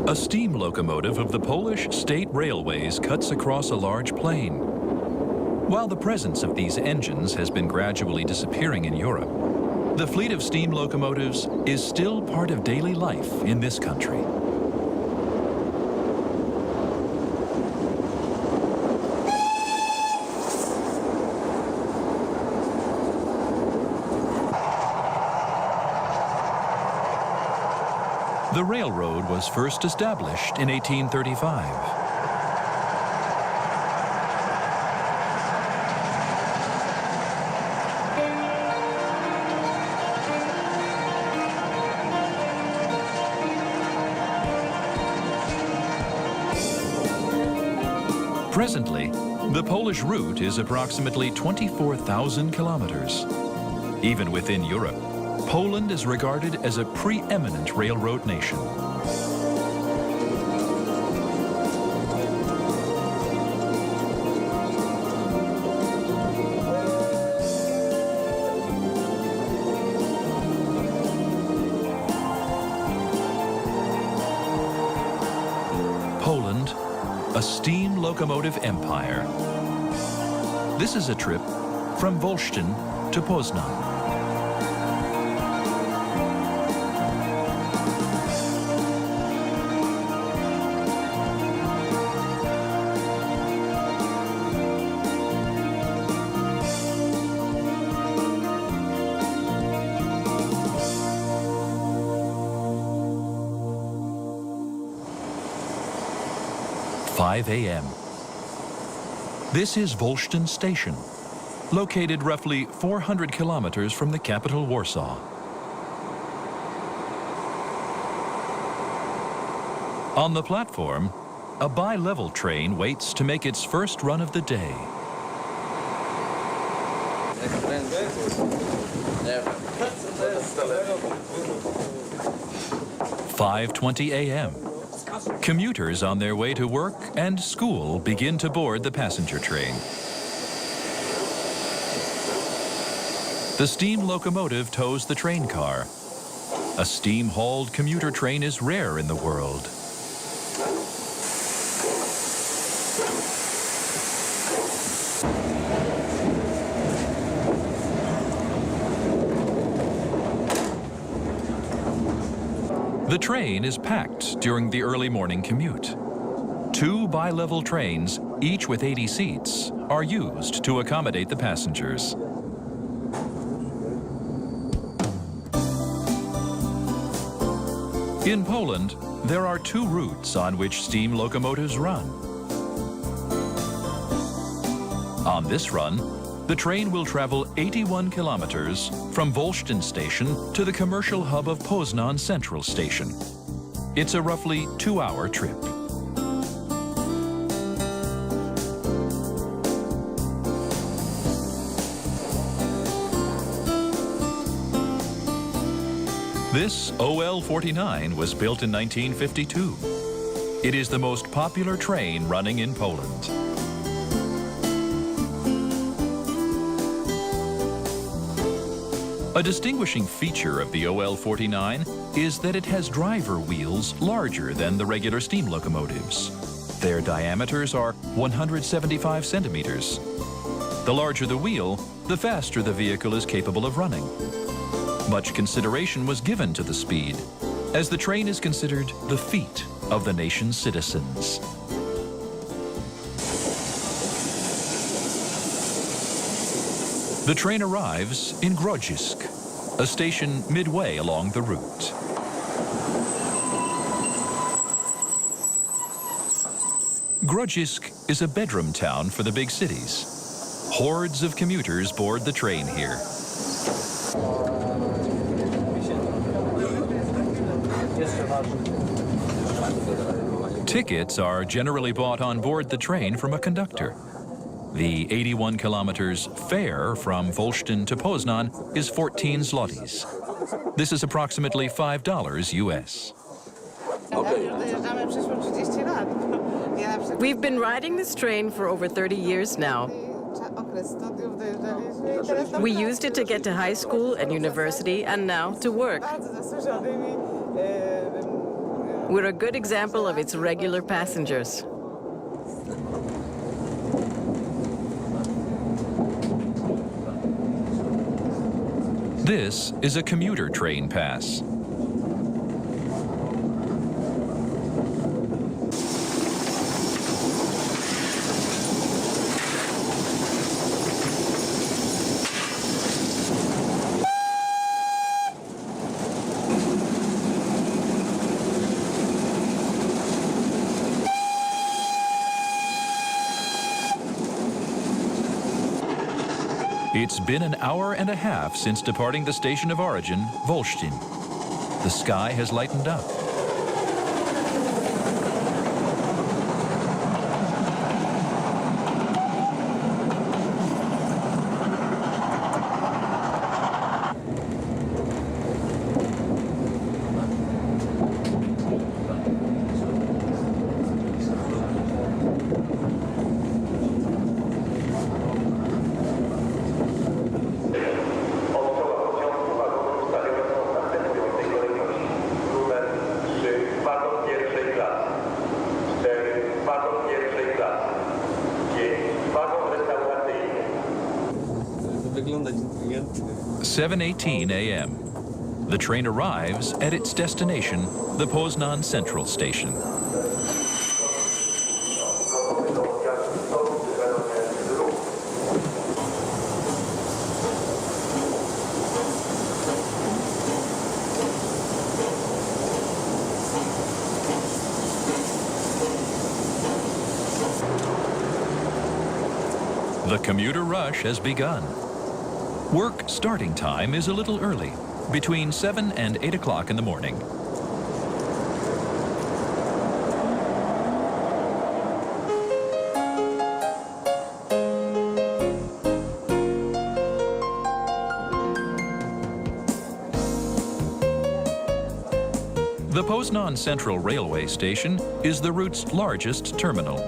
A steam locomotive of the Polish State Railways cuts across a large plain. While the presence of these engines has been gradually disappearing in Europe, the fleet of steam locomotives is still part of daily life in this country. The railroad was first established in 1835. Presently, the Polish route is approximately 24,000 kilometers. Even within Europe, Poland is regarded as a preeminent railroad nation. Poland, a steam locomotive empire. This is a trip from Wolsztyn to Poznan. A.m. This is Wolsztyn Station, located roughly 400 kilometers from the capital Warsaw. On the platform, a bi-level train waits to make its first run of the day. "5:20 a.m. Commuters on their way to work and school begin to board the passenger train. The steam locomotive tows the train car. A steam-hauled commuter train is rare in the world. The train is packed during the early morning commute. 2 bi-level trains, each with 80 seats, are used to accommodate the passengers. In Poland, there are 2 routes on which steam locomotives run. On this run, the train will travel 81 kilometers from Wolsztyn Station to the commercial hub of Poznan Central Station. It's a roughly 2-hour trip. This OL-49 was built in 1952. It is the most popular train running in Poland. A distinguishing feature of the OL-49 is that it has driver wheels larger than the regular steam locomotives. Their diameters are 175 centimeters. The larger the wheel, the faster the vehicle is capable of running. Much consideration was given to the speed, as the train is considered the feet of the nation's citizens. The train arrives in Grodzisk, a station midway along the route. Grodzisk is a bedroom town for the big cities. Hordes of commuters board the train here. Tickets are generally bought on board the train from a conductor. The 81 kilometers fare from Wolsztyn to Poznan is 14 zlotys. This is approximately $5 US. We've been riding this train for over 30 years now. We used it to get to high school and university, and now to work. We're a good example of its regular passengers. This is a commuter train pass. It's been an hour and a half since departing the station of origin, Volstin. The sky has lightened up. It's 7:18 a.m. The train arrives at its destination, the Poznan Central Station. The commuter rush has begun. Work starting time is a little early, between 7 and 8 o'clock in the morning. The Poznan Central Railway Station is the route's largest terminal.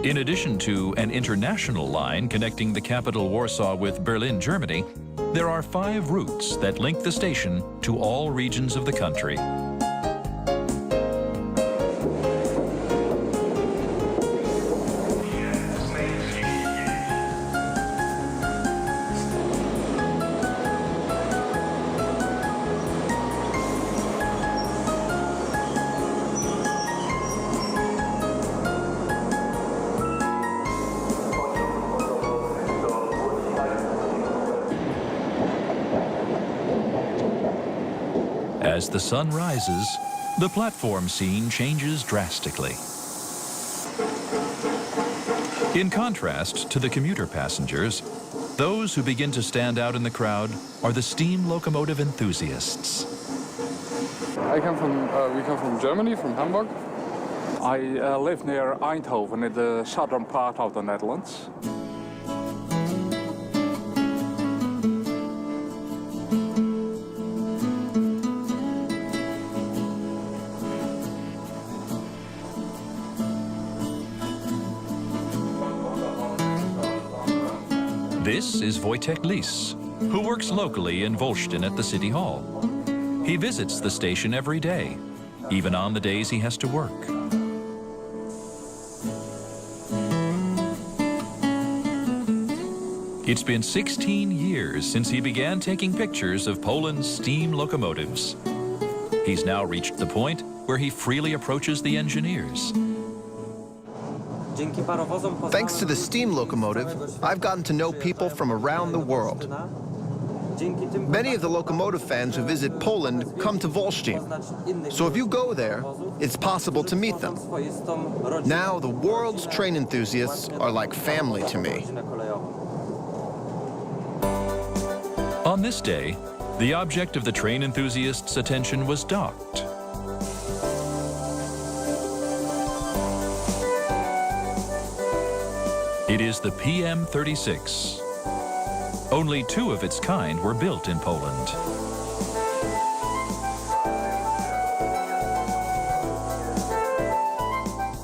In addition to an international line connecting the capital Warsaw with Berlin, Germany, there are 5 routes that link the station to all regions of the country. As the sun rises, the platform scene changes drastically. In contrast to the commuter passengers, those who begin to stand out in the crowd are the steam locomotive enthusiasts. We come from Germany, from Hamburg. I live near Eindhoven in the southern part of the Netherlands. This is Wojtek Lis, who works locally in Volstin at the City Hall. He visits the station every day, even on the days he has to work. It's been 16 years since he began taking pictures of Poland's steam locomotives. He's now reached the point where he freely approaches the engineers. Thanks to the steam locomotive, I've gotten to know people from around the world. Many of the locomotive fans who visit Poland come to Volstin. So if you go there, it's possible to meet them. Now, the world's train enthusiasts are like family to me. On this day, the object of the train enthusiasts' attention was docked. It is the PM36. Only 2 of its kind were built in Poland.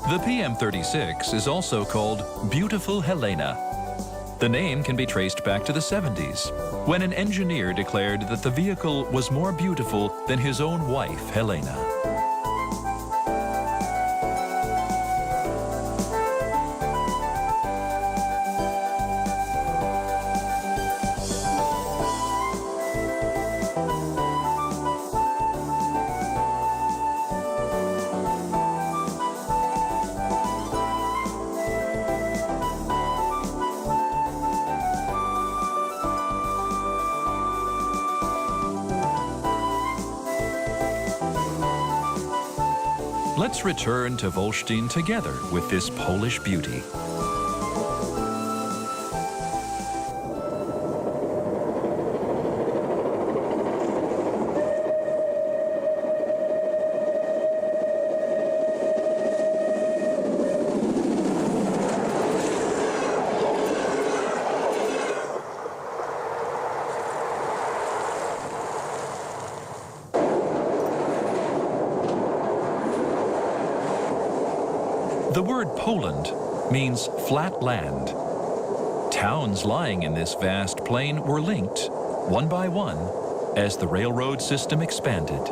The PM36 is also called Beautiful Helena. The name can be traced back to the 70s, when an engineer declared that the vehicle was more beautiful than his own wife, Helena. Let's return to Wolsztyn together with this Polish beauty. The word Poland means flat land. Towns lying in this vast plain were linked, one by one, as the railroad system expanded.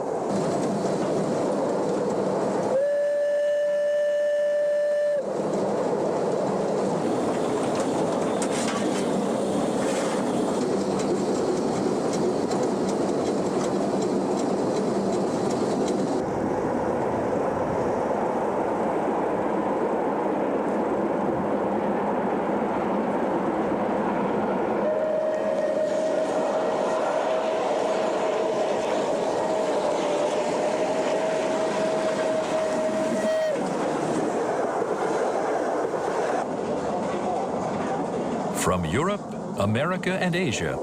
From Europe, America, and Asia,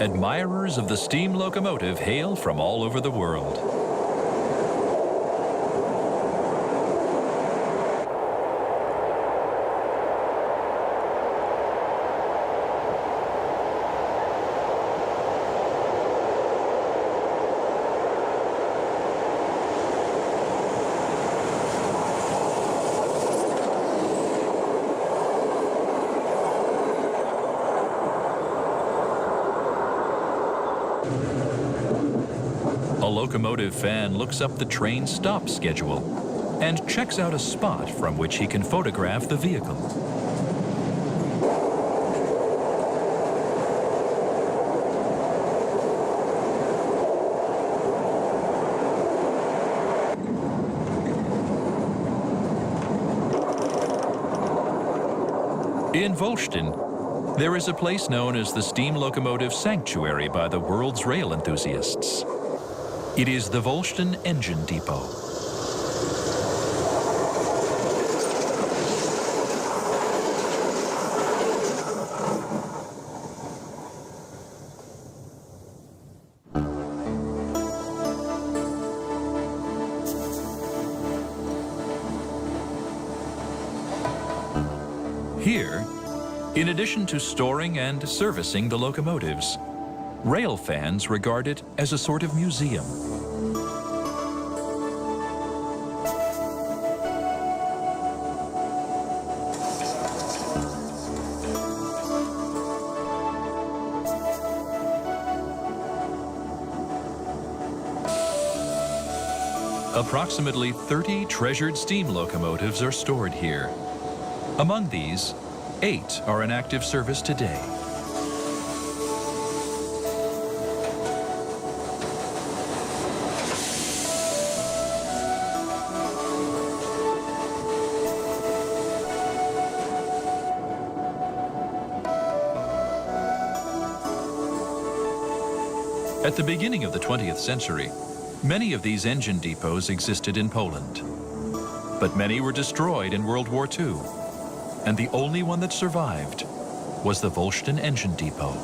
admirers of the steam locomotive hail from all over the world. A locomotive fan looks up the train stop schedule and checks out a spot from which he can photograph the vehicle. In Wolsztyn, there is a place known as the Steam Locomotive Sanctuary by the world's rail enthusiasts. It is the Wolsztyn Engine Depot. Here, in addition to storing and servicing the locomotives, rail fans regard it as a sort of museum. Approximately 30 treasured steam locomotives are stored here. Among these, 8 are in active service today. At the beginning of the 20th century, many of these engine depots existed in Poland. But many were destroyed in World War II, and the only one that survived was the Wolsztyn Engine Depot.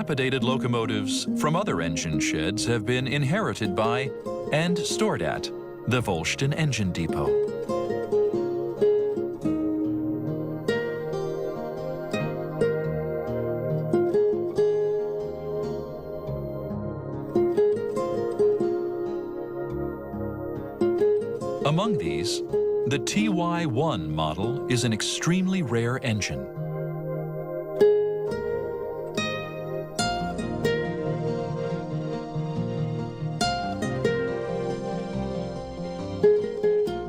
Dilapidated locomotives from other engine sheds have been inherited by and stored at the Volstein Engine Depot. Among these, the TY1 model is an extremely rare engine.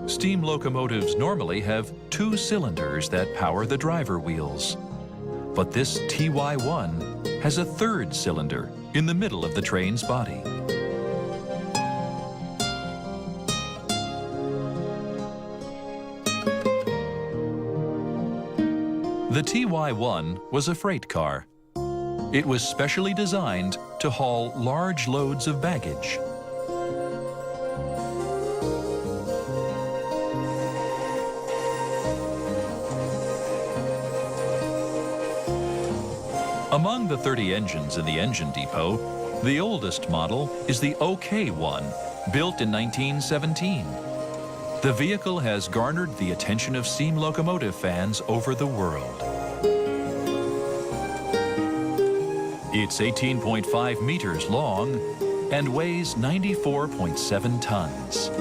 Steam locomotives normally have 2 cylinders that power the driver wheels. But this TY1 has a 3rd cylinder in the middle of the train's body. The TY1 was a freight car. It was specially designed to haul large loads of baggage. Among the 30 engines in the engine depot, the oldest model is the OK1, built in 1917. The vehicle has garnered the attention of steam locomotive fans over the world. It's 18.5 meters long and weighs 94.7 tons.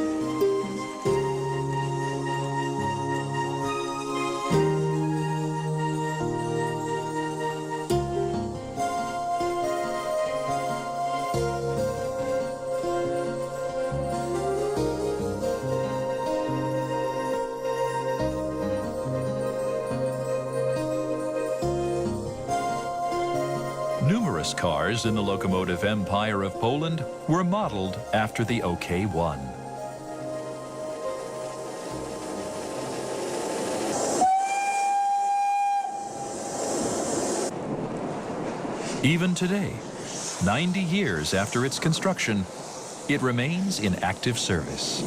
Numerous cars in the locomotive empire of Poland were modeled after the OK1. Even today, 90 years after its construction, it remains in active service.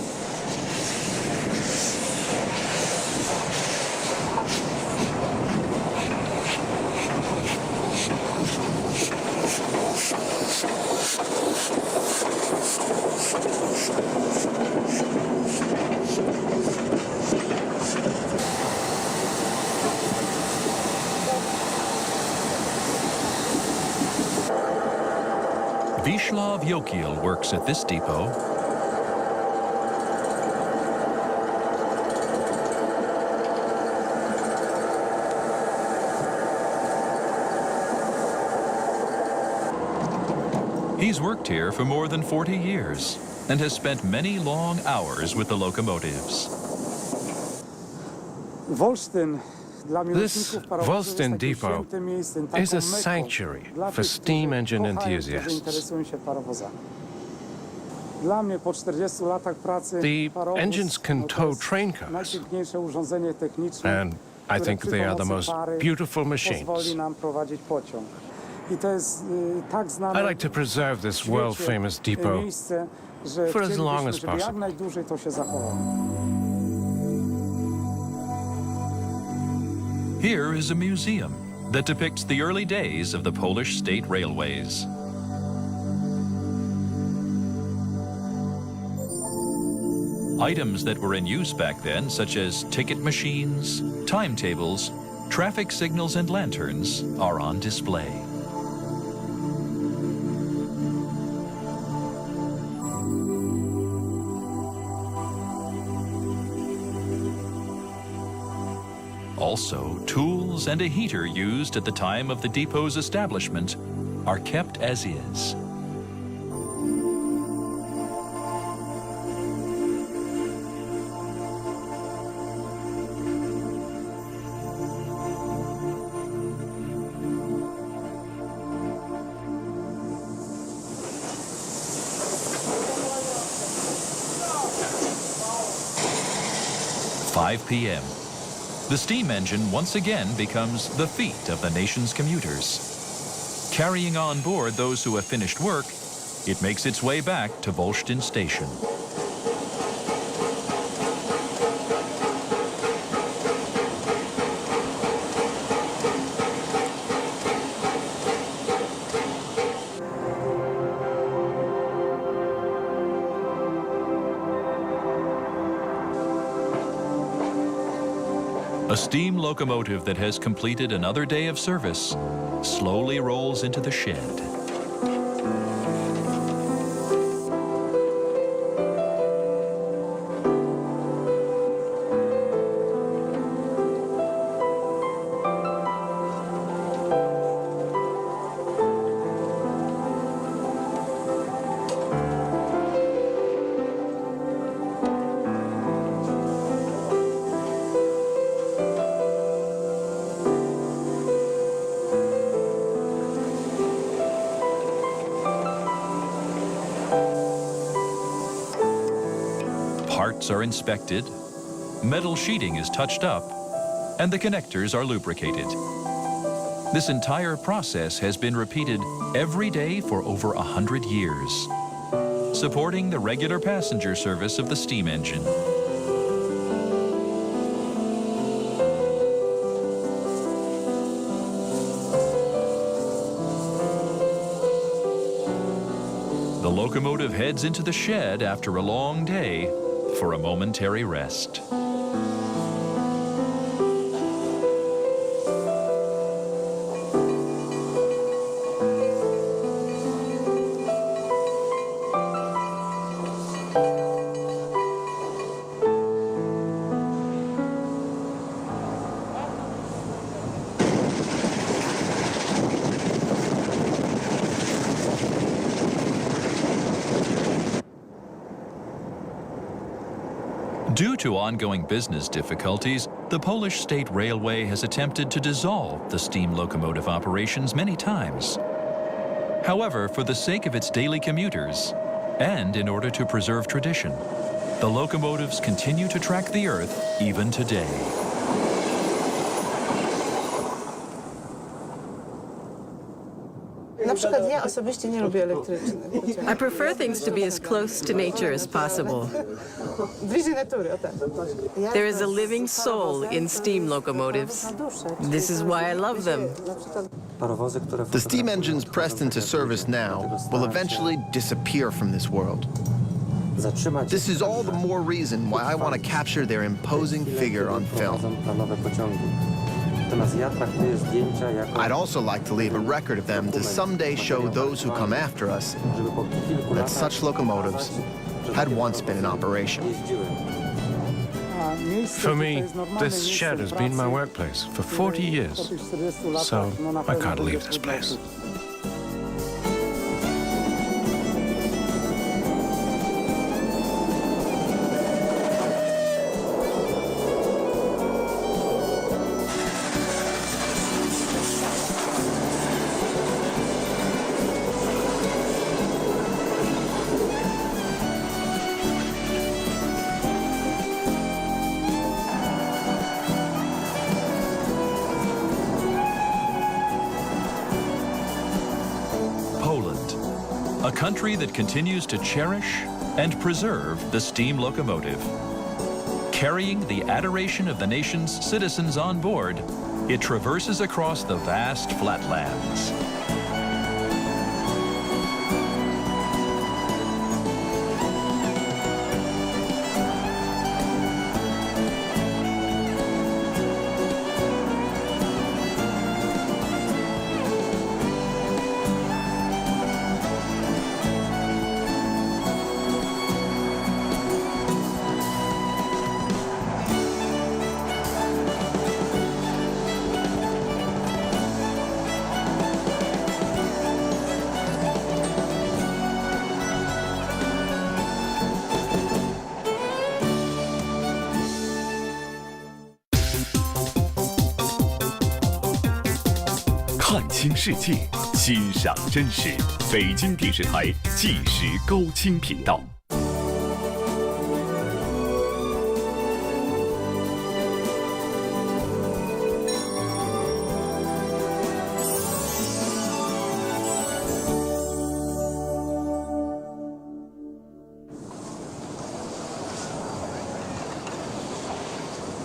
Wisław Jokiel works at this depot. He's worked here for more than 40 years and has spent many long hours with the locomotives. This Volstein depot is a sanctuary for steam engine enthusiasts. The engines can tow train cars, and I think they are the most beautiful machines. I like to preserve this world-famous depot for as long as possible. Here is a museum that depicts the early days of the Polish state railways. Items that were in use back then, such as ticket machines, timetables, traffic signals, and lanterns, are on display. Also, tools and a heater used at the time of the depot's establishment are kept as is. "5 p.m. The steam engine once again becomes the feet of the nation's commuters. Carrying on board those who have finished work, it makes its way back to Volstein Station. A steam locomotive that has completed another day of service slowly rolls into the shed. Parts are inspected, metal sheeting is touched up, and the connectors are lubricated. This entire process has been repeated every day for over 100 years, supporting the regular passenger service of the steam engine. The locomotive heads into the shed after a long day for a momentary rest. Due to ongoing business difficulties, the Polish State Railway has attempted to dissolve the steam locomotive operations many times. However, for the sake of its daily commuters, and in order to preserve tradition, the locomotives continue to track the earth even today. I prefer things to be as close to nature as possible. There is a living soul in steam locomotives. This is why I love them. The steam engines pressed into service now will eventually disappear from this world. This is all the more reason why I want to capture their imposing figure on film. I'd also like to leave a record of them to someday show those who come after us that such locomotives had once been in operation. For me, this shed has been my workplace for 40 years, so I can't leave this place. A country that continues to cherish and preserve the steam locomotive. Carrying the adoration of the nation's citizens on board, it traverses across the vast flatlands.看清世界，欣赏真实。北京电视台纪实高清频道。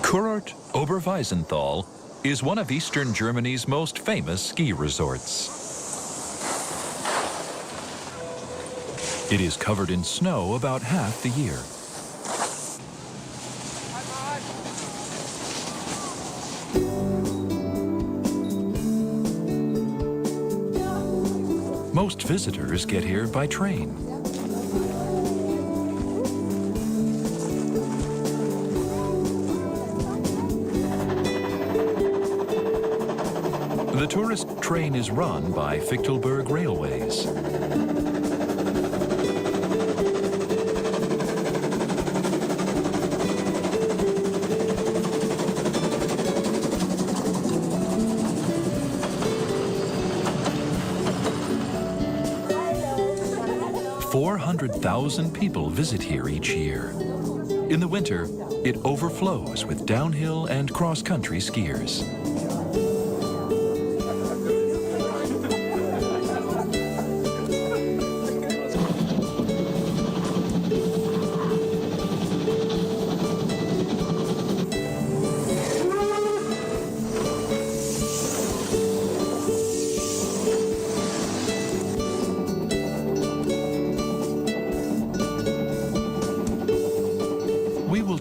Kurort Oberwiesenthal is one of eastern Germany's most famous ski resorts. It is covered in snow about half the year. Most visitors get here by train. The tourist train is run by Fichtelberg Railways. $400,000 people visit here each year. In the winter, it overflows with downhill and cross-country skiers.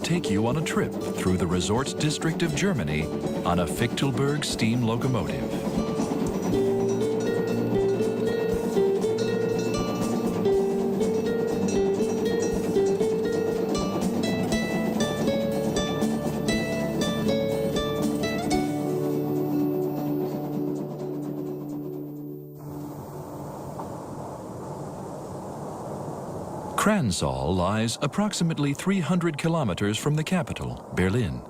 Take you on a trip through the resort district of Germany on a Fichtelberg steam locomotive. Kranzall lies approximately 300 kilometers from the capital, Berlin.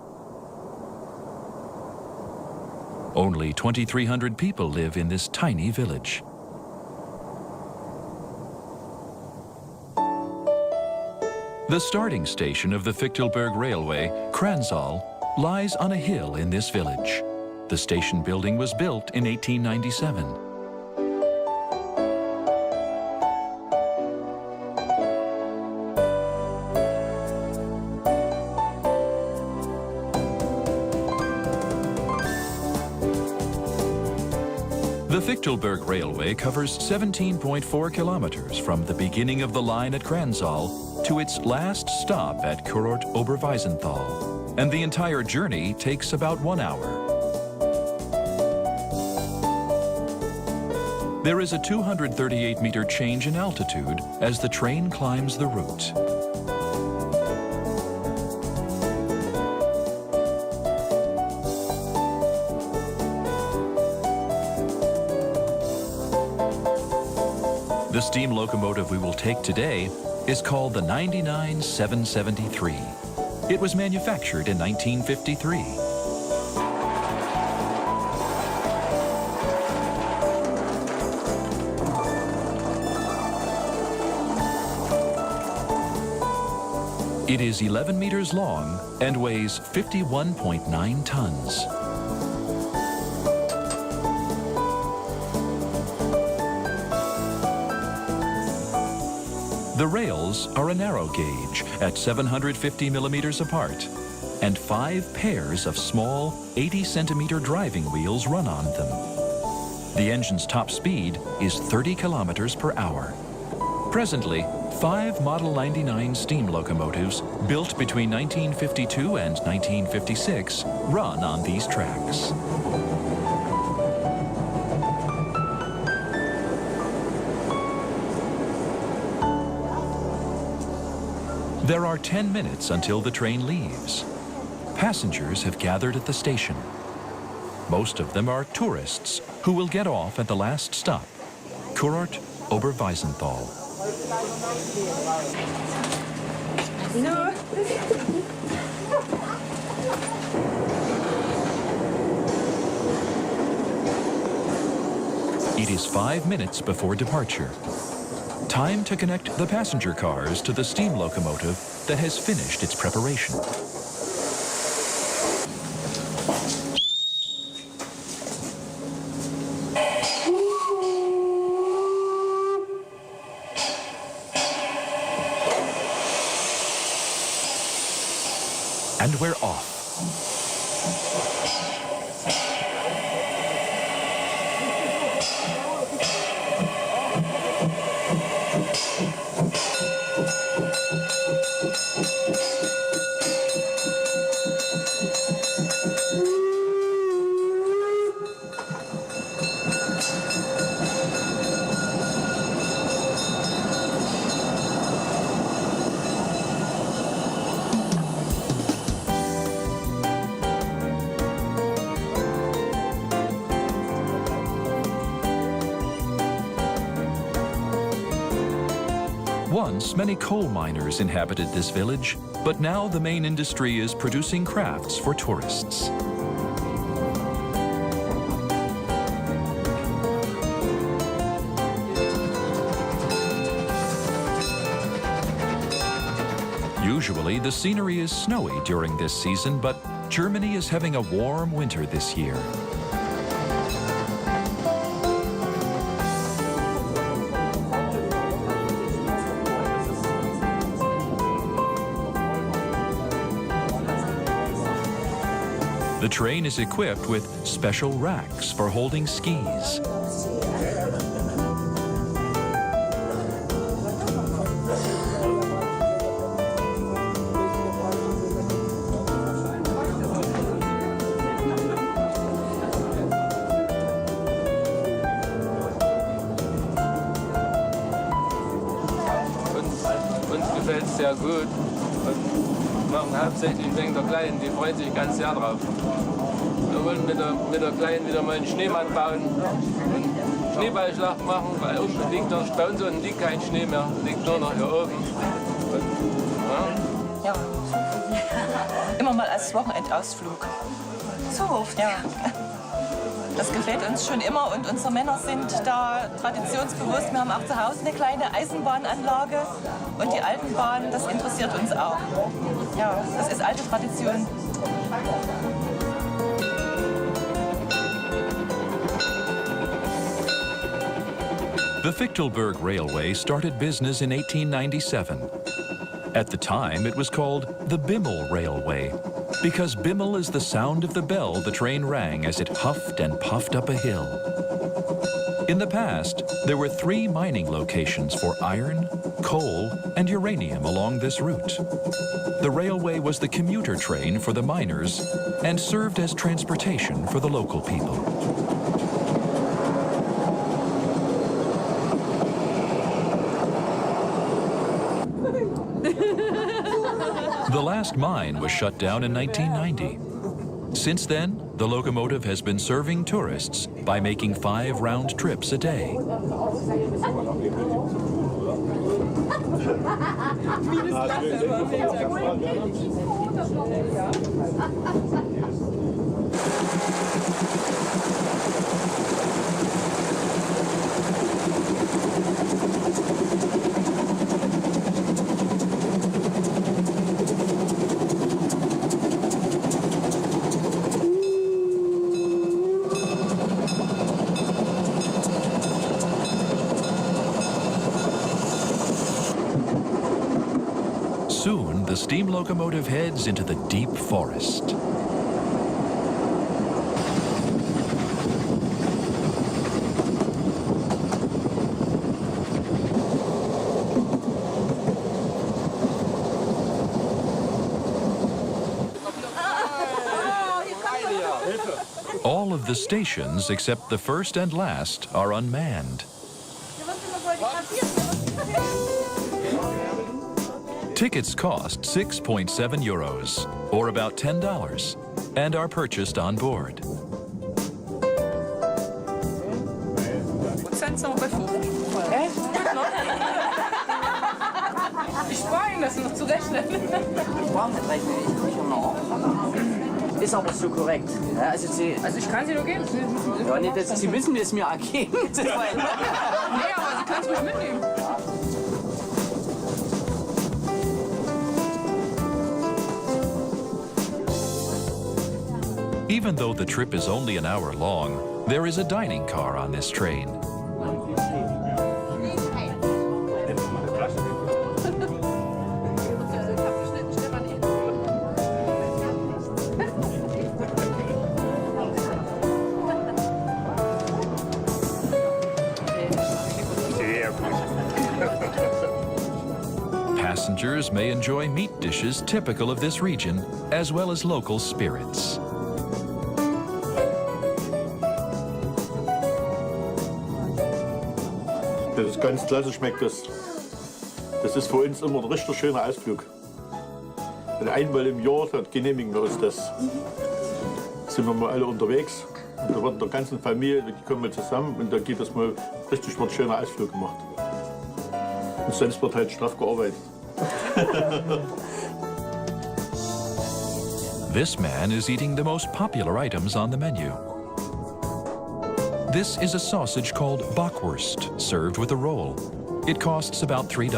Only 2,300 people live in this tiny village. The starting station of the Fichtelberg Railway, Kranzall, lies on a hill in this village. The station building was built in 1897. The Fichtelberg Railway covers 17.4 kilometers from the beginning of the line at Kranzall to its last stop at Kurort Oberweisenthal, and the entire journey takes about 1 hour. There is a 238-meter change in altitude as the train climbs the route. The steam locomotive we will take today is called the 99773. It was manufactured in 1953. It is 11 meters long and weighs 51.9 tons. The rails are a narrow gauge at 750 millimeters apart, and 5 pairs of small 80-centimeter driving wheels run on them. The engine's top speed is 30 kilometers per hour. Presently, 5 Model 99 steam locomotives built between 1952 and 1956 run on these tracks. There are 10 minutes until the train leaves. Passengers have gathered at the station. Most of them are tourists who will get off at the last stop, Kurort Oberweisenthal. It is 5 minutes before departure. Time to connect the passenger cars to the steam locomotive that has finished its preparation. And we're off. Once, many coal miners inhabited this village, but now the main industry is producing crafts for tourists. Usually, the scenery is snowy during this season, but Germany is having a warm winter this year. The train is equipped with special racks for holding skis. Uns gefällt es sehr gut und machen hauptsächlich wegen der Kleinen, die freut sich ganz sehr drauf. Wir wollen mit der Kleinen wieder mal einen Schneemann bauen und Schneeballschlacht machen, weil unten liegt noch, bei uns unten liegt kein Schnee mehr, liegt nur noch hier oben. Und, ja. Immer mal als Wochenendausflug. So, ja. Das gefällt uns schon immer und unsere Männer sind da traditionsbewusst. Wir haben auch zu Hause eine kleine Eisenbahnanlage und die Alpenbahn, das interessiert uns auch. Ja, das ist alte Tradition. The Fichtelberg Railway started business in 1897. At the time, it was called the Bimmel Railway, because Bimmel is the sound of the bell the train rang as it huffed and puffed up a hill. In the past, there were 3 mining locations for iron, coal, and uranium along this route. The railway was the commuter train for the miners and served as transportation for the local people. The last mine was shut down in 1990. Since then, the locomotive has been serving tourists by making 5 round trips a day. Soon, the steam locomotive heads into the deep forest. All of the stations, except the first and last, are unmanned. Tickets cost 6.7 euros, or about $10, and are purchased on board. Prozent sind wir bei 50. Echt? Die Spanien, das ist noch zu rechnen. Ist aber so korrekt. Ja, also Ich kann sie nur geben. ja, nee, Sie müssen es mir auch geben. Nee, aber Sie können es ruhig mitnehmen. Even though the trip is only an hour long, there is a dining car on this train. Passengers may enjoy meat dishes typical of this region, as well as local spirits. Das ist ganz klasse, schmeckt das. Das ist für uns immer ein richtig schöner Ausflug. Und einmal im Jahr genehmigen wir uns das. Sind wir mal alle unterwegs. Und da wird in der ganzen Familie, die kommen wir zusammen und da geht das mal richtig, wird ein schöner Ausflug gemacht. Und sonst wird halt straff gearbeitet. This man is eating the most popular items on the menu. This is a sausage called bockwurst, served with a roll. It costs about $3.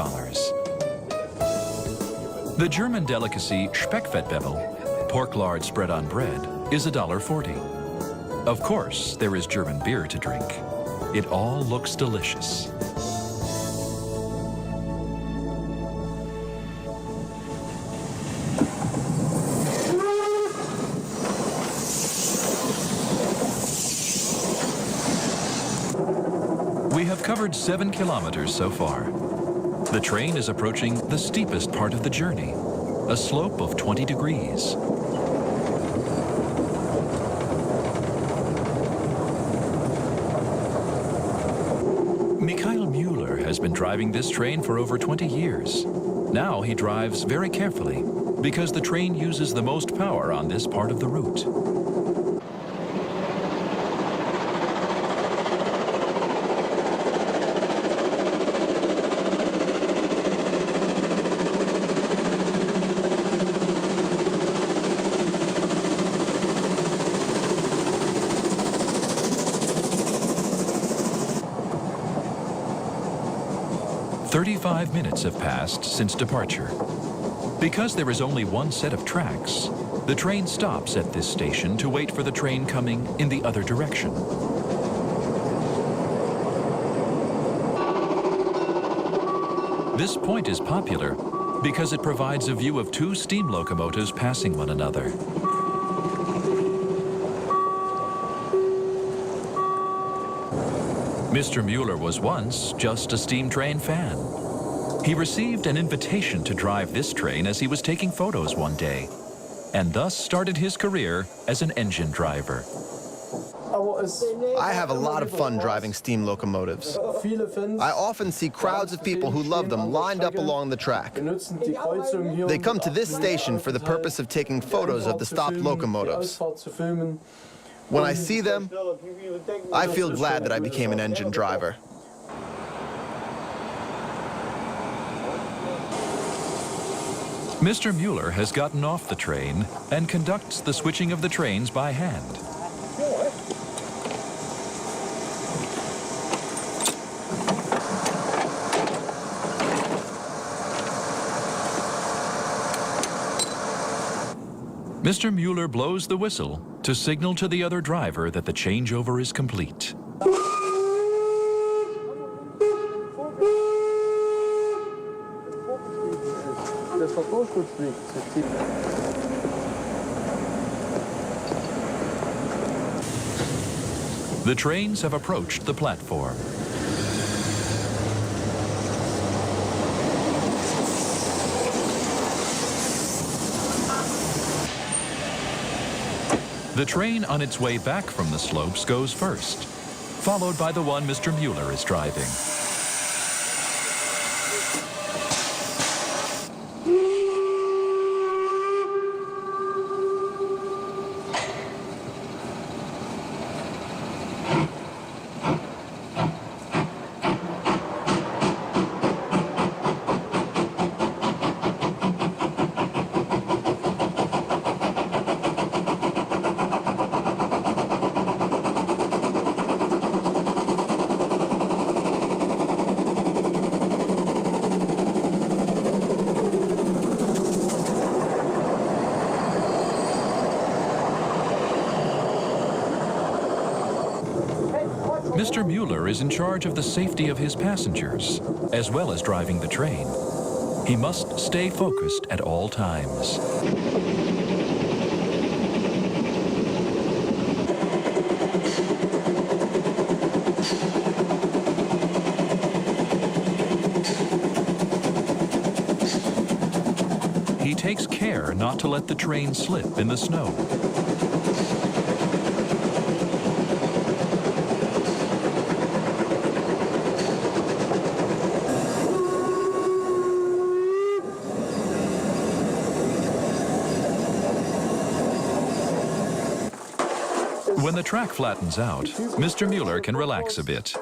The German delicacy Speckfettbebel, pork lard spread on bread, is $1.40. Of course, there is German beer to drink. It all looks delicious. We have covered 7 kilometers so far. The train is approaching the steepest part of the journey, a slope of 20 degrees. Michael Müller has been driving this train for over 20 years. Now he drives very carefully because the train uses the most power on this part of the route. "35 minutes have passed since departure. Because there is only one set of tracks, the train stops at this station to wait for the train coming in the other direction. This point is popular because it provides a view of 2 steam locomotives passing one another. Mr. Müller was once just a steam train fan. He received an invitation to drive this train as he was taking photos one day, and thus started his career as an engine driver. I have a lot of fun driving steam locomotives. I often see crowds of people who love them lined up along the track. They come to this station for the purpose of taking photos of the stopped locomotives. When I see them, I feel glad that I became an engine driver. Mr. Müller has gotten off the train and conducts the switching of the trains by hand. Mr. Müller blows the whistle to signal to the other driver that the changeover is complete. The trains have approached the platform. The train on its way back from the slopes goes first, followed by the one Mr. Müller is driving. Mr. Müller is in charge of the safety of his passengers, as well as driving the train. He must stay focused at all times. He takes care not to let the train slip in the snow. When the track flattens out, Mr. Müller can relax a bit.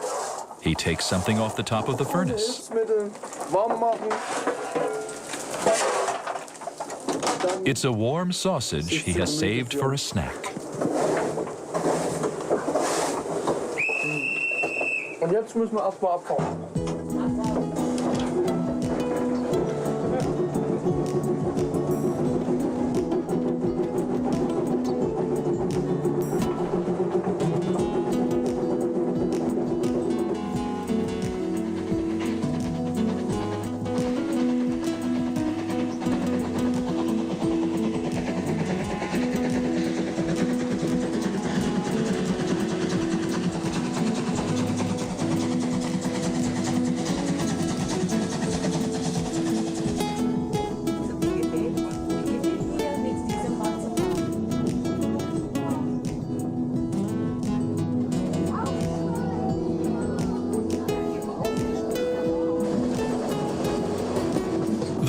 He takes something off the top of the furnace. It's a warm sausage he has saved for a snack. Und jetzt müssen wir erstmal abbauen.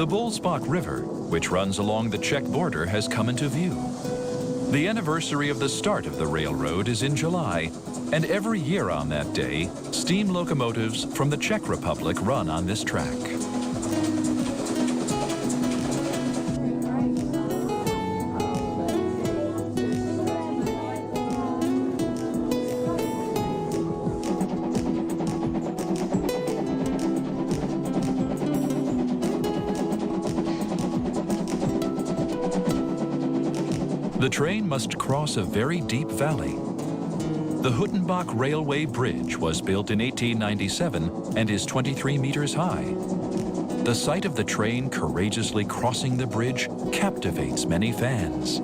The Bullsbach River, which runs along the Czech border, has come into view. The anniversary of the start of the railroad is in July, and every year on that day, steam locomotives from the Czech Republic run on this track. The train must cross a very deep valley. The Huttenbach Railway Bridge was built in 1897 and is 23 meters high. The sight of the train courageously crossing the bridge captivates many fans.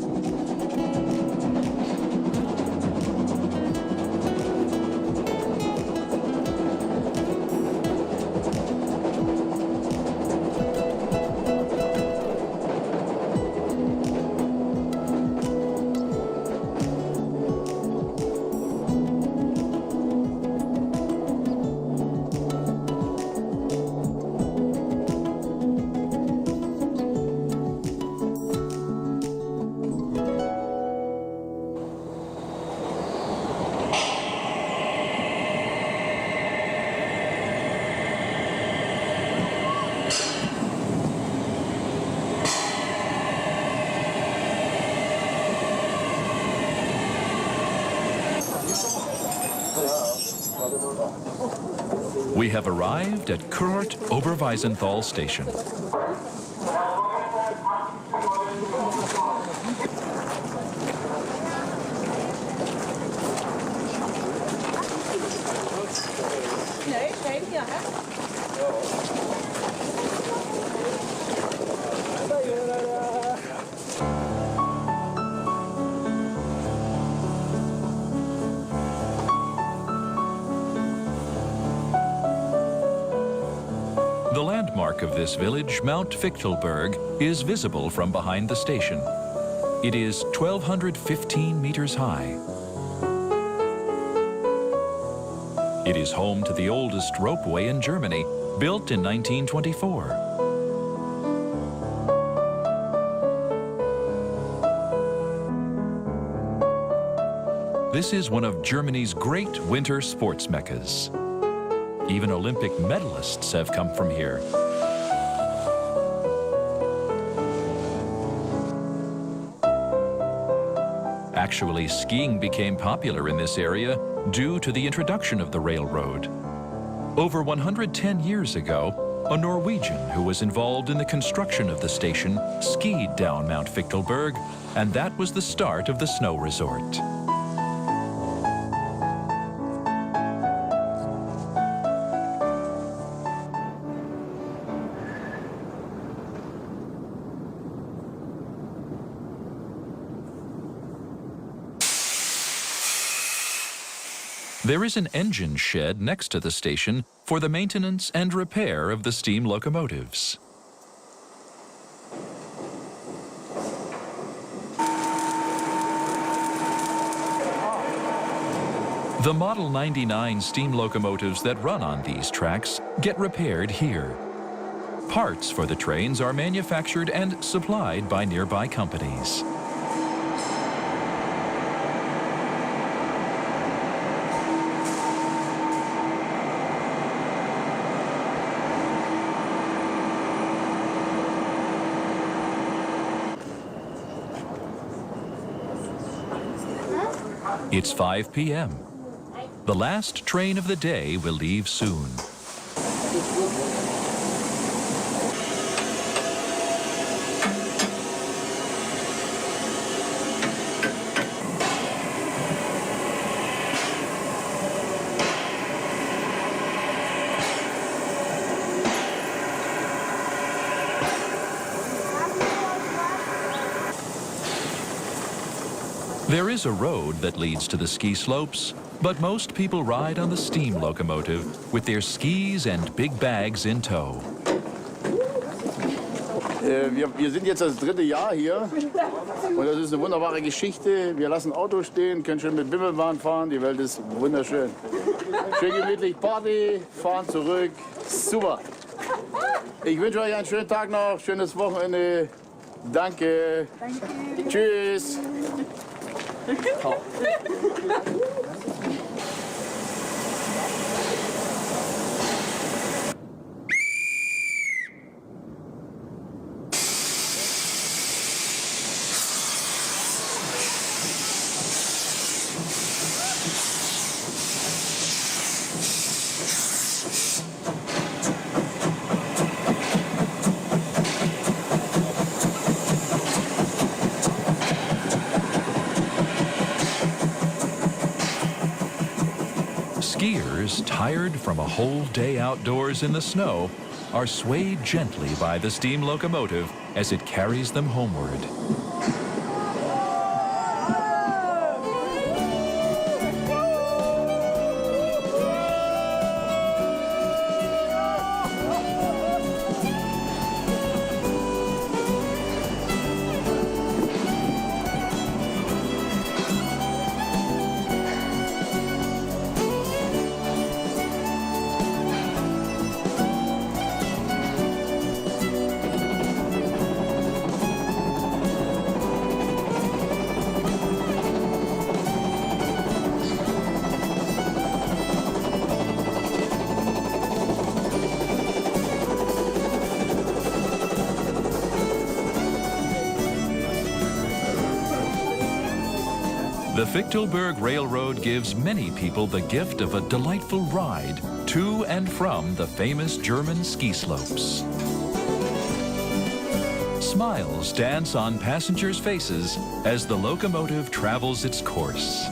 We have arrived at Kurort Oberwiesenthal station. The landmark of this village, Mount Fichtelberg, is visible from behind the station. It is 1,215 meters high. It is home to the oldest ropeway in Germany, built in 1924. This is one of Germany's great winter sports meccas. Even Olympic medalists have come from here. Actually, skiing became popular in this area due to the introduction of the railroad. Over 110 years ago, a Norwegian who was involved in the construction of the station skied down Mount Fichtelberg, and that was the start of the snow resort. There is an engine shed next to the station for the maintenance and repair of the steam locomotives. The Model 99 steam locomotives that run on these tracks get repaired here. Parts for the trains are manufactured and supplied by nearby companies. It's 5 p.m. The last train of the day will leave soon. There is a road that leads to the ski slopes, but most people ride on the steam locomotive with their skis and big bags in tow. Wir sind jetzt das 3. Jahr hier und das ist eine wunderbare Geschichte. Wir lassen Autos stehen, können schön mit Bimmelbahn fahren, die Welt ist wunderschön. Schön gemütlich Party, fahren zurück, super. Ich wünsche euch einen schönen Tag noch, schönes Wochenende. Danke. Tschüss. Skiers, tired from a whole day outdoors in the snow, are swayed gently by the steam locomotive as it carries them homeward. The Fichtelberg Railroad gives many people the gift of a delightful ride to and from the famous German ski slopes. Smiles dance on passengers' faces as the locomotive travels its course.